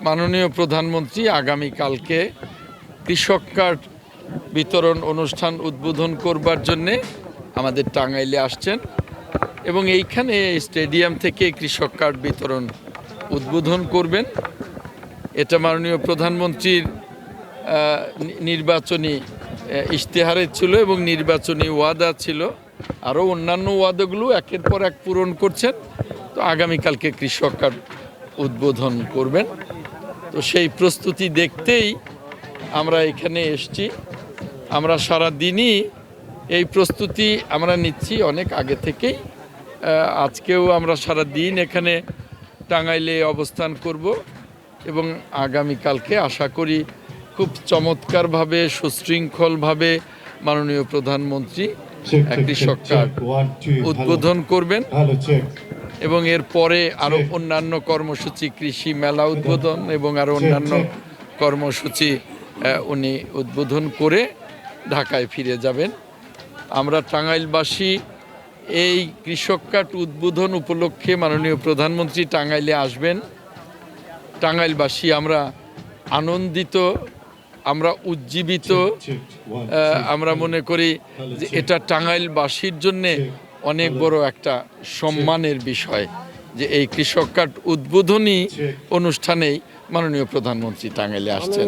মাননীয় প্রধানমন্ত্রী আগামীকালকে কৃষক কার্ড বিতরণ অনুষ্ঠান উদ্বোধন করবার জন্যে আমাদের টাঙ্গাইলে আসছেন এবং এইখানে স্টেডিয়াম থেকে কৃষক কার্ড বিতরণ উদ্বোধন করবেন। এটা মাননীয় প্রধানমন্ত্রীর নির্বাচনী ইশতেহারে ছিল এবং নির্বাচনী ওয়াদা ছিল। আরও অন্যান্য ওয়াদাগুলো একের পর এক পূরণ করছেন। তো আগামীকালকে কৃষক কার্ড উদ্বোধন করবেন। তো সেই প্রস্তুতি দেখতেই আমরা এখানে এসেছি। আমরা সারা দিনই এই প্রস্তুতি আমরা নিচ্ছি অনেক আগে থেকেই। আজকেও আমরা সারা দিন এখানে টাঙ্গাইলে অবস্থান করব এবং আগামীকালকে আশা করি খুব চমৎকারভাবে সুশৃঙ্খলভাবে মাননীয় প্রধানমন্ত্রী কৃষক কার্ড উদ্বোধন করবেন এবং এর পরে আরও অন্যান্য কর্মসূচি, কৃষি মেলা উদ্বোধন এবং আরও অন্যান্য কর্মসূচি উনি উদ্বোধন করে ঢাকায় ফিরে যাবেন। আমরা টাঙ্গাইলবাসী এই কৃষক কার্ড উদ্বোধন উপলক্ষে মাননীয় প্রধানমন্ত্রী টাঙ্গাইলে আসবেন। টাঙ্গাইলবাসী আমরা আনন্দিত, আমরা উজ্জীবিত। আমরা মনে করি যে এটা টাঙ্গাইলবাসীর জন্যে অনেক বড় একটা সম্মানের বিষয় যে এই কৃষক কার্ড উদ্বোধনী অনুষ্ঠানেই মাননীয় প্রধানমন্ত্রী টাঙ্গাইলে আসছেন।